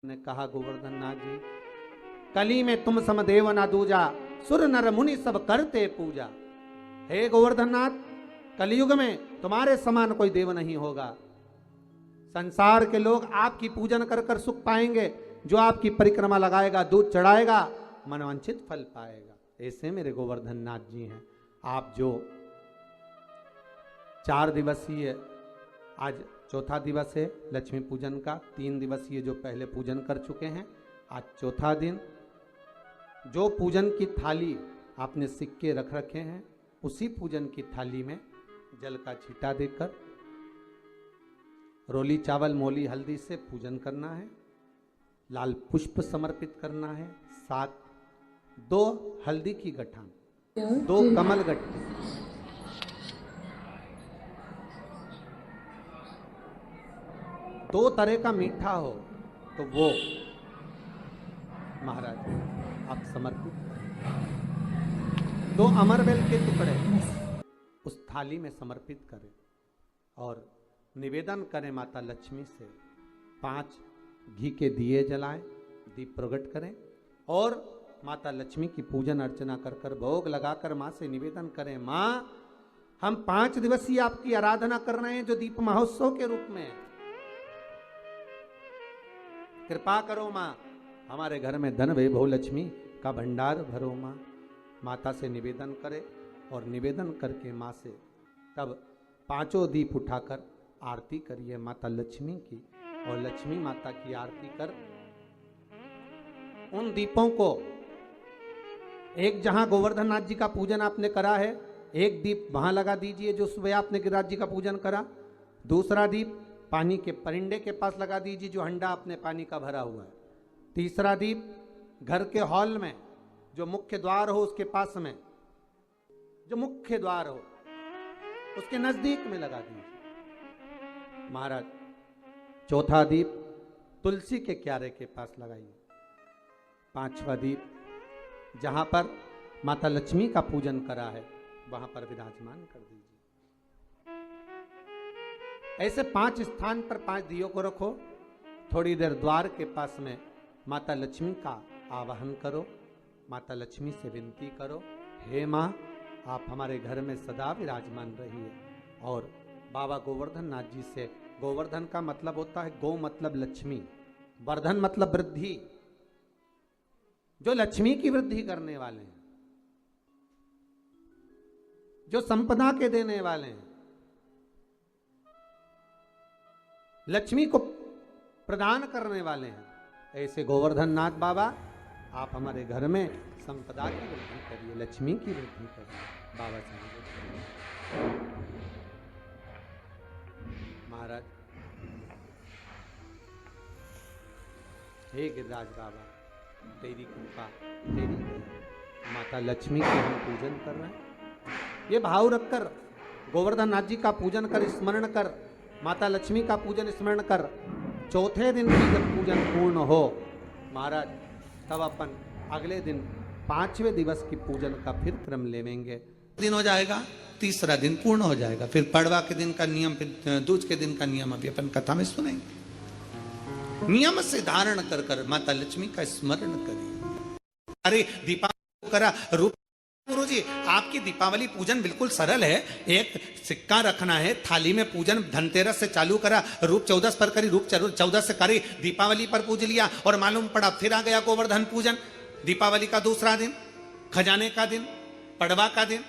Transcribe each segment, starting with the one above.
ने कहा गोवर्धन नाथ जी, कली में तुम सम देव ना दूजा, सुर नर मुनि सब करते पूजा। हे गोवर्धन नाथ, कलयुग में तुम्हारे समान कोई देव नहीं होगा। संसार के लोग आपकी पूजन कर कर सुख पाएंगे। जो आपकी परिक्रमा लगाएगा, दूध चढ़ाएगा, मनवांछित फल पाएगा। ऐसे मेरे गोवर्धन नाथ जी हैं। आप जो 4 दिवसीय, आज चौथा दिवस है लक्ष्मी पूजन का, 3 दिवसीय जो पहले पूजन कर चुके हैं, आज चौथा दिन। जो पूजन की थाली आपने सिक्के रख रखे हैं, उसी पूजन की थाली में जल का छींटा देकर रोली चावल मोली हल्दी से पूजन करना है। लाल पुष्प समर्पित करना है। 2 हल्दी की गठान, 2 कमल गट्टे, 2 तरह का मीठा हो तो वो महाराज आप समर्पित। 2 अमरवेल के टुकड़े उस थाली में समर्पित करें और निवेदन करें माता लक्ष्मी से। 5 घी के दिए जलाएं, दीप प्रकट करें और माता लक्ष्मी की पूजन अर्चना कर कर भोग लगाकर माँ से निवेदन करें, माँ हम 5 दिवसीय आपकी आराधना कर रहे हैं जो दीप महोत्सव के रूप में। कृपा करो माँ, हमारे घर में धन वैभव लक्ष्मी का भंडार भरो माँ। माता से निवेदन करे और निवेदन करके माँ से तब 5 दीप उठाकर आरती करिए माता लक्ष्मी की। और लक्ष्मी माता की आरती कर उन दीपों को, एक जहां गोवर्धन नाथ जी का पूजन आपने करा है, एक दीप वहां लगा दीजिए जो सुबह आपने गिरिराज जी का पूजन करा। दूसरा दीप पानी के परिंडे के पास लगा दीजिए जो हंडा आपने पानी का भरा हुआ है। तीसरा दीप घर के हॉल में जो मुख्य द्वार हो उसके पास में, जो मुख्य द्वार हो उसके नजदीक में लगा दीजिए महाराज। चौथा दीप तुलसी के क्यारे के पास लगाइए। 5वां दीप जहां पर माता लक्ष्मी का पूजन करा है वहां पर विराजमान कर दीजिए। ऐसे 5 स्थान पर 5 दियों को रखो। थोड़ी देर द्वार के पास में माता लक्ष्मी का आवाहन करो। माता लक्ष्मी से विनती करो, हे माँ आप हमारे घर में सदा विराजमान रहिए। और बाबा गोवर्धन नाथ जी से, गोवर्धन का मतलब होता है गौ मतलब लक्ष्मी, वर्धन मतलब वृद्धि, जो लक्ष्मी की वृद्धि करने वाले हैं, जो संपदा के देने वाले हैं, लक्ष्मी को प्रदान करने वाले हैं। ऐसे गोवर्धन नाथ बाबा आप हमारे घर में संपदा की वृद्धि करिए, लक्ष्मी की वृद्धि करिए। बाबा साहब महाराज, हे गिरिराज बाबा तेरी कृपा, तेरी दया, माता लक्ष्मी के हम पूजन कर रहे हैं। ये भाव रखकर गोवर्धन नाथ जी का पूजन कर, स्मरण कर, माता लक्ष्मी का पूजन स्मरण कर। चौथे दिन की जब पूजन पूर्ण हो महाराज, तब अपन अगले दिन 5वें दिवस की पूजन का फिर क्रम लेवेंगे। दिन हो जाएगा, तीसरा दिन पूर्ण हो जाएगा। फिर पड़वा के दिन का नियम, फिर दूज के दिन का नियम अभी अपन कथा में सुनेंगे। नियम से धारण कर कर माता लक्ष्मी का स्मरण करिए। अरे दीपावली करा रूप, गुरु जी आपकी दीपावली पूजन बिल्कुल सरल है। एक सिक्का रखना है, थाली में पूजन धनतेरस से चालू करा, रूप 14 पर करी, रूप 14 से करी, दीपावली पर पूज लिया और मालूम पड़ा फिर आ गया गोवर्धन पूजन। दीपावली का दूसरा दिन, खजाने का दिन, पड़वा का दिन,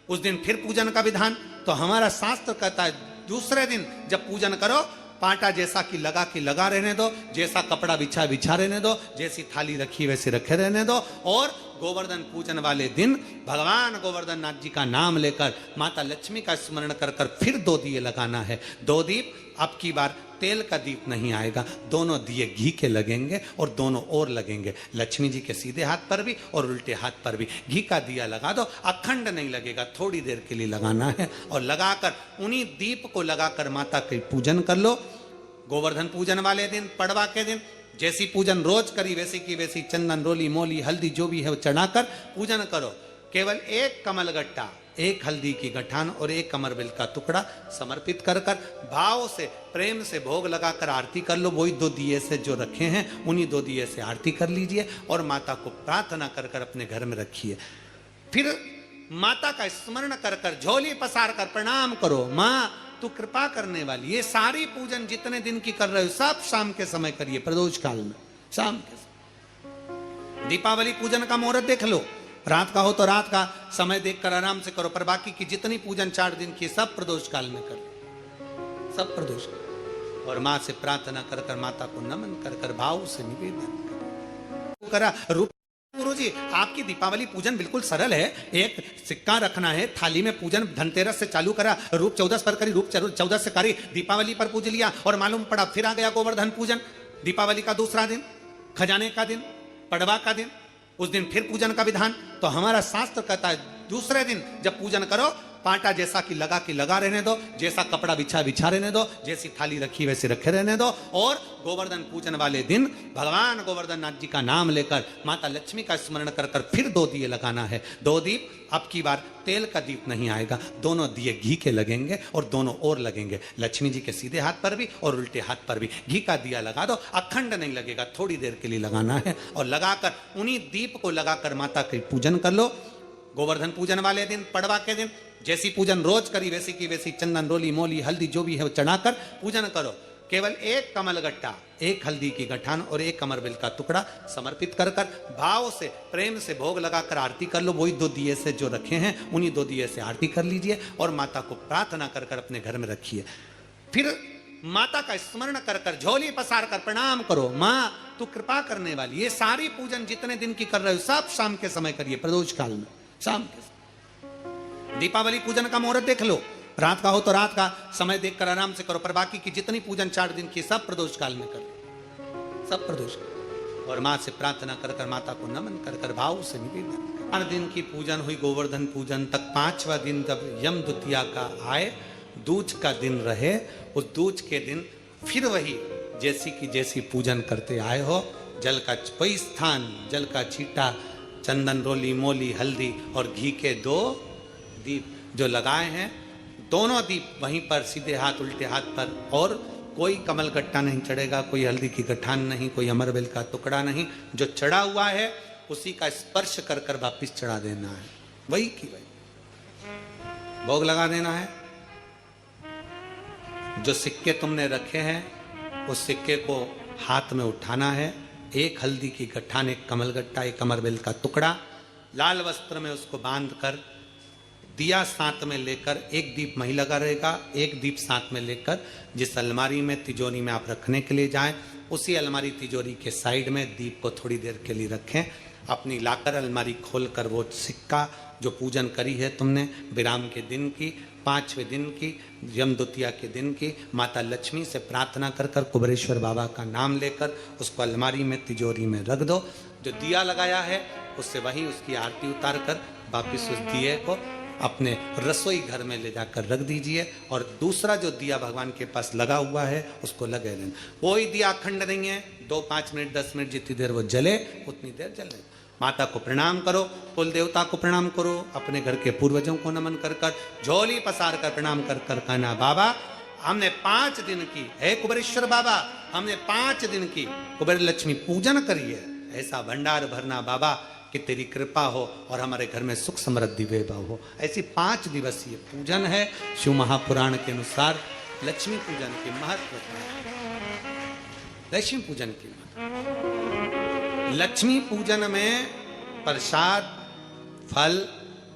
उस दिन फिर पूजन का विधान। तो हमारा शास्त्र कहता है दूसरे दिन जब पूजन करो, पाटा जैसा कि लगा रहने दो, जैसा कपड़ा बिछा रहने दो, जैसी थाली रखी वैसे रखे रहने दो। और गोवर्धन पूजन वाले दिन भगवान गोवर्धन नाथ जी का नाम लेकर माता लक्ष्मी का स्मरण कर कर फिर 2 दिए लगाना है। 2 दीप, अब की बार तेल का दीप नहीं आएगा, दोनों दिए घी के लगेंगे और दोनों ओर लगेंगे। लक्ष्मी जी के सीधे हाथ पर भी और उल्टे हाथ पर भी घी का दिया लगा दो। अखंड नहीं लगेगा, थोड़ी देर के लिए लगाना है। और लगाकर उन्हीं दीप को लगाकर माता के पूजन कर लो। गोवर्धन पूजन वाले दिन, पड़वा के दिन जैसी पूजन रोज करी वैसी की वैसी चंदन रोली मोली हल्दी जो भी है वो चढ़ाकर पूजन करो। केवल 1 कमल गट्टा, एक हल्दी की गठान और एक कमरबेल का टुकड़ा समर्पित कर कर भाव से प्रेम से भोग लगाकर आरती कर लो। वही 2 दिए से जो रखे हैं उन्हीं 2 दिए से आरती कर लीजिए और माता को प्रार्थना कर कर अपने घर में रखिए। फिर माता का स्मरण कर कर झोली पसार कर प्रणाम करो, माँ तू कृपा करने वाली। ये सारी पूजन जितने दिन की कर रहे हो सब शाम के समय करिए, प्रदोष काल में शाम के समय। दीपावली पूजन का मुहूर्त देख लो, रात का हो तो रात का समय देखकर आराम से करो, पर बाकी की जितनी पूजन 4 दिन की सब प्रदोष काल में कर लो, सब प्रदोष काल। और माँ से प्रार्थना कर कर माता को नमन कर कर भाव से निवेदन करा। रूप गुरु जी आपकी दीपावली पूजन बिल्कुल सरल है, एक सिक्का रखना है थाली में, पूजन धनतेरस से चालू करा, रूप 14 पर करी, रूप 14 से करी, दीपावली पर पूज लिया और मालूम पड़ा फिर आ गया गोवर्धन पूजन। दीपावली का दूसरा दिन, खजाने का दिन, पड़वा का दिन, उस दिन फिर पूजन का विधान। तो हमारा शास्त्र कहता है दूसरे दिन जब पूजन करो पाटा जैसा कि लगा रहने दो, जैसा कपड़ा बिछा रहने दो, जैसी थाली रखी वैसे रखे रहने दो। और गोवर्धन पूजन वाले दिन भगवान गोवर्धन नाथ जी का नाम लेकर माता लक्ष्मी का स्मरण कर कर फिर 2 दिए लगाना है। 2 दीप, अब की बार तेल का दीप नहीं आएगा, दोनों दिए घी के लगेंगे और दोनों ओर लगेंगे, लक्ष्मी जी के सीधे हाथ पर भी और उल्टे हाथ पर भी। घी का दिया लगा दो, अखंड नहीं लगेगा, थोड़ी देर के लिए लगाना है और लगाकर उन्हीं दीप को लगाकर माता की पूजन कर लो। गोवर्धन पूजन वाले दिन, पड़वा के दिन जैसी पूजन रोज करी वैसी की वैसी चंदन रोली मोली हल्दी जो भी है वो चढ़ाकर पूजन करो। केवल एक कमल गट्टा, एक हल्दी की गठान और एक कमरबेल का टुकड़ा समर्पित कर कर भाव से प्रेम से भोग लगाकर आरती कर लो। वही 2 दिए से जो रखे हैं उन्हीं 2 दिए से आरती कर लीजिए और माता को प्रार्थना कर कर अपने घर में रखिए। फिर माता का स्मरण कर कर झोली पसार कर प्रणाम करो, माँ तू कृपा करने वाली। ये सारी पूजन जितने दिन की कर रहे हो सब शाम के समय करिए, प्रदोष काल में शाम के। दीपावली पूजन का मुहूर्त देख लो, रात का हो तो रात का समय देखकर आराम से करो, पर बाकी की जितनी पूजन 4 दिन की सब प्रदोष काल में कर लो, सब प्रदोष काल। और माँ से प्रार्थना कर कर माता को नमन कर कर भाव से निवेदन। 4 दिन की पूजन हुई गोवर्धन पूजन तक। 5वां दिन जब यम द्वितीया का आए, दूज का दिन रहे, उस दूज के दिन फिर वही जैसी पूजन करते आए हो, जल का वही स्थान, जल का छींटा, चंदन रोली मोली हल्दी और घी के 2 दीप जो लगाए हैं, दोनों दीप वहीं पर सीधे हाथ उल्टे हाथ पर। और कोई कमल गट्टा नहीं चढ़ेगा, कोई हल्दी की गठान नहीं, कोई अमरबेल का टुकड़ा नहीं, जो चढ़ा हुआ है उसी का स्पर्श कर कर वापिस चढ़ा देना है, वही की वही भोग लगा देना है। जो सिक्के तुमने रखे हैं उस सिक्के को हाथ में उठाना है, एक हल्दी की गठान, एक कमल गट्टा, एक अमरबेल का टुकड़ा, लाल वस्त्र में उसको बांध कर दिया साथ में लेकर, एक दीप वहीं लगा रहेगा, एक दीप साथ में लेकर जिस अलमारी में तिजोरी में आप रखने के लिए जाएं, उसी अलमारी तिजोरी के साइड में दीप को थोड़ी देर के लिए रखें। अपनी लाकर अलमारी खोलकर वो सिक्का जो पूजन करी है तुमने विराम के दिन की, 5वें दिन की, यम द्वितीया के दिन की, माता लक्ष्मी से प्रार्थना कर कर कुबेरेश्वर बाबा का नाम लेकर उसको अलमारी में तिजोरी में रख दो। जो दिया लगाया है उससे वहीं उसकी आरती उतार कर वापिस उस दिए को अपने रसोई घर में ले जाकर रख दीजिए। और दूसरा जो दिया भगवान के पास लगा हुआ है उसको लगे लेना। कोई दिया अखंड नहीं है, 2, 5 मिनट 10 मिनट जितनी देर वो जले उतनी देर जले। माता को प्रणाम करो, कुल देवता को प्रणाम करो, अपने घर के पूर्वजों को नमन कर कर झोली पसार कर प्रणाम कर कर कहना, बाबा हमने 5 दिन की, हे कुबेरेश्वर बाबा हमने 5 दिन की कुबेर लक्ष्मी पूजन करी है, ऐसा भंडार भरना बाबा कि तेरी कृपा हो और हमारे घर में सुख समृद्धि वैभव हो। ऐसी 5 दिवसीय पूजन है। शिव महापुराण के अनुसार लक्ष्मी पूजन के महत्व, लक्ष्मी पूजन की लक्ष्मी पूजन में प्रसाद, फल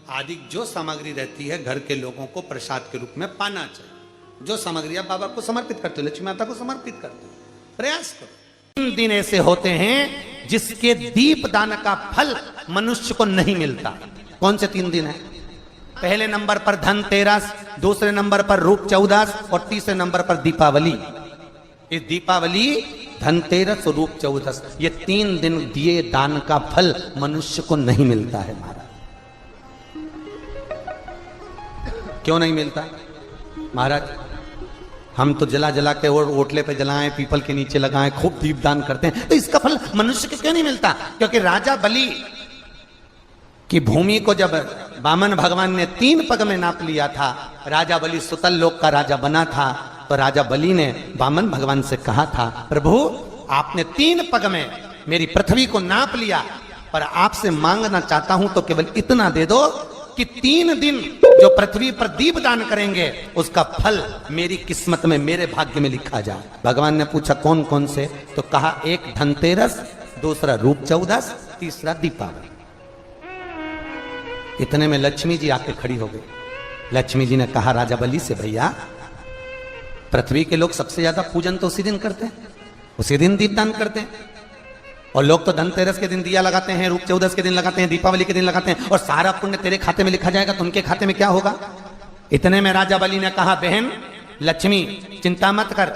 आदि जो सामग्री रहती है घर के लोगों को प्रसाद के रूप में पाना चाहिए। जो सामग्री आप बाबा को समर्पित करते हो, लक्ष्मी माता को समर्पित करते हो, प्रयास करो। 3 दिन ऐसे होते हैं जिसके दीप दान का फल मनुष्य को नहीं मिलता। कौन से 3 दिन है? पहले नंबर पर धनतेरस, दूसरे नंबर पर रूप 14 और तीसरे नंबर पर दीपावली। इस दीपावली, धनतेरस और रूप 14, ये 3 दिन दिए दान का फल मनुष्य को नहीं मिलता है महाराज। क्यों नहीं मिलता महाराज? हम तो जला जला के और ओटले पे जलाएं, पीपल के नीचे लगाएं, खूब दीपदान करते हैं, तो इसका फल मनुष्य को क्यों नहीं मिलता? क्योंकि राजा बलि कि भूमि को जब वामन भगवान ने 3 पग में नाप लिया था, राजा बलि सुतल लोक का राजा बना था, तो राजा बलि ने वामन भगवान से कहा था, प्रभु आपने 3 पग में मेरी पृथ्वी को नाप लिया, पर आपसे मांगना चाहता हूं तो केवल इतना दे दो कि 3 दिन जो पृथ्वी पर दीप दान करेंगे उसका फल मेरी किस्मत में, मेरे भाग्य में लिखा जाए। भगवान ने पूछा कौन कौन से, तो कहा एक धनतेरस, दूसरा रूप चौदस, तीसरा दीपावली। इतने में लक्ष्मी जी आके खड़ी हो गई। लक्ष्मी जी ने कहा राजा बलि से, भैया पृथ्वी के लोग सबसे ज्यादा पूजन तो उसी दिन करते हैं, उसी दिन दीपदान करते हैं, और लोग तो धनतेरस के दिन दिया लगाते हैं, रूप चौदस के दिन लगाते हैं, दीपावली के दिन लगाते हैं, और सारा पुण्य तेरे खाते में लिखा जाएगा, तो उनके खाते में क्या होगा। इतने में राजा बलि ने कहा, बहन लक्ष्मी चिंता मत कर,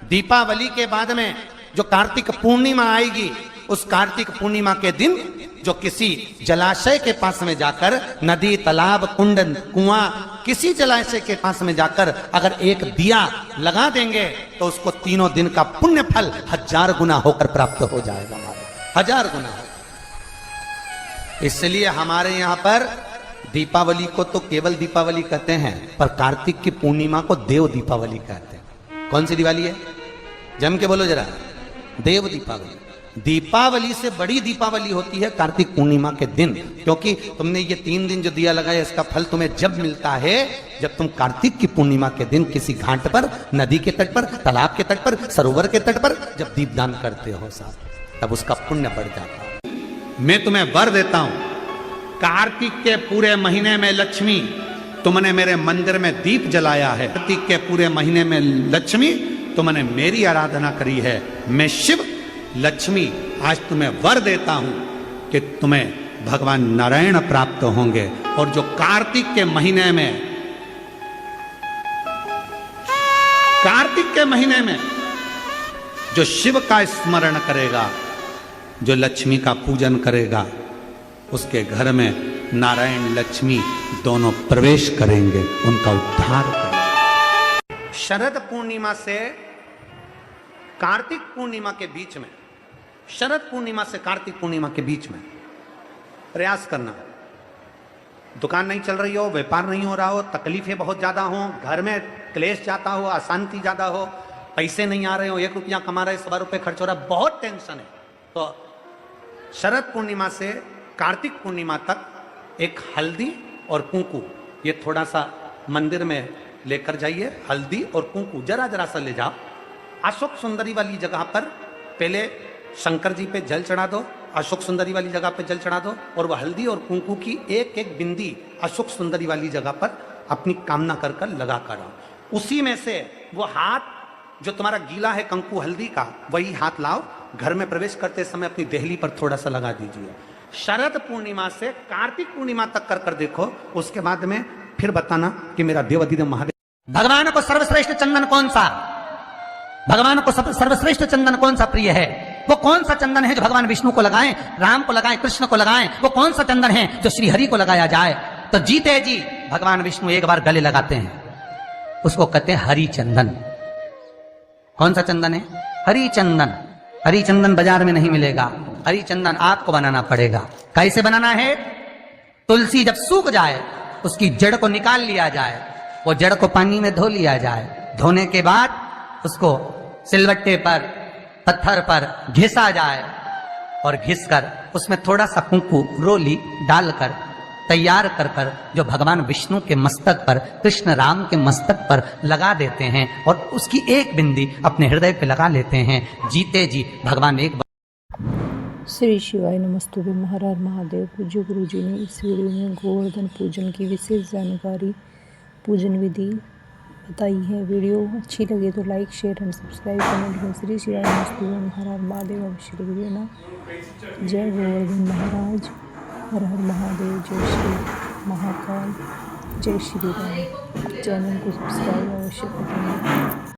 दीपावली के बाद में जो कार्तिक पूर्णिमा आएगी, उस कार्तिक पूर्णिमा के दिन जो किसी जलाशय के पास में जाकर, नदी तालाब कुंड कुआं किसी जलाशय के पास में जाकर अगर एक दिया लगा देंगे तो उसको 3 दिन का पुण्य फल 1000 गुना होकर प्राप्त हो जाएगा, 1000 गुना। इसलिए हमारे यहाँ पर दीपावली को तो केवल दीपावली कहते हैं, पर कार्तिक की पूर्णिमा को देव दीपावली कहते हैं। कौन सी दिवाली है, जम के बोलो जरा, देव दीपावली। दीपावली से बड़ी दीपावली होती है कार्तिक पूर्णिमा के दिन, क्योंकि तुमने ये 3 दिन जो दिया लगाया इसका फल तुम्हें जब मिलता है जब तुम कार्तिक की पूर्णिमा के दिन किसी घाट पर, नदी के तट पर, तालाब के तट पर, सरोवर के तट पर जब दीपदान करते हो साहब, तब उसका पुण्य बढ़ जाता है। मैं तुम्हें वर देता हूं, कार्तिक के पूरे महीने में लक्ष्मी तुमने मेरे मंदिर में दीप जलाया है, कार्तिक के पूरे महीने में लक्ष्मी तुमने मेरी आराधना करी है, मैं शिव लक्ष्मी आज तुम्हें वर देता हूं कि तुम्हें भगवान नारायण प्राप्त होंगे। और जो कार्तिक के महीने में, कार्तिक के महीने में जो शिव का स्मरण करेगा, जो लक्ष्मी का पूजन करेगा, उसके घर में नारायण लक्ष्मी दोनों प्रवेश करेंगे, उनका उद्धार करेंगे। शरद पूर्णिमा से कार्तिक पूर्णिमा के बीच में, शरद पूर्णिमा से कार्तिक पूर्णिमा के बीच में प्रयास करना। दुकान नहीं चल रही हो, व्यापार नहीं हो रहा हो, तकलीफें बहुत ज्यादा हो, घर में क्लेश जाता हो, अशांति ज्यादा हो, पैसे नहीं आ रहे हो, 1 रुपया कमा रहे 100 रुपये खर्च हो रहा है, बहुत टेंशन है, तो शरद पूर्णिमा से कार्तिक पूर्णिमा तक एक हल्दी और कुंकू, ये थोड़ा सा मंदिर में लेकर जाइए, हल्दी और कुंकू जरा जरा सा ले जाओ। अशोक सुंदरी वाली जगह पर पहले शंकर जी पे जल चढ़ा दो, अशोक सुंदरी वाली जगह पे जल चढ़ा दो, और वह हल्दी और कुंकू की एक एक बिंदी अशोक सुंदरी वाली जगह पर अपनी कामना कर कर लगा कर आओ। उसी में से वो हाथ जो तुम्हारा गीला है कंकु हल्दी का, वही हाथ लाओ, घर में प्रवेश करते समय अपनी देहली पर थोड़ा सा लगा दीजिए। शरद पूर्णिमा से कार्तिक पूर्णिमा तक कर कर देखो, उसके बाद में फिर बताना कि मेरा देवाधिदेव महादेव। भगवान को सर्वश्रेष्ठ चंदन कौन सा, भगवान को सर्वश्रेष्ठ चंदन कौन सा प्रिय है, वो कौन सा चंदन है जो भगवान विष्णु को लगाएं, राम को लगाएं, कृष्ण को लगाएं, वो कौन सा चंदन है जो श्री हरि को लगाया जाए। तो जीते जी भगवान विष्णु एक बार गले लगाते हैं, उसको कहते हैं हरि चंदन। कौन सा चंदन है, हरि चंदन। हरि चंदन बाजार में नहीं मिलेगा, हरि चंदन आपको बनाना पड़ेगा। कैसे बनाना है, तुलसी जब सूख जाए उसकी जड़ को निकाल लिया जाए, वो जड़ को पानी में धो लिया जाए, धोने के बाद उसको सिलवट्टे पर, पत्थर पर घिसा जाए, और घिसकर उसमें थोड़ा सा कुंकू रोली डालकर तैयार कर कर जो भगवान विष्णु के मस्तक पर, कृष्ण राम के मस्तक पर लगा देते हैं, और उसकी एक बिंदी अपने हृदय पे लगा लेते हैं। जीते जी भगवान एक बार। श्री शिवाय नमस्तुभ्यं। महाराज महादेव पूज्य गुरु जी ने इस वीडियो में गोवर्धन पूजन की विशेष जानकारी, पूजन विधि बताई है। वीडियो अच्छी लगे तो like share and subscribe comment में श्री शिवाय नमस्तुभ्यं महाराज महादेव अवश्य लिख देना। जय गोवर्धन महाराज, हर हर महादेव, जय श्री महाकाल, जय श्री राम। चैनल को सब्सक्राइब अवश्य करें।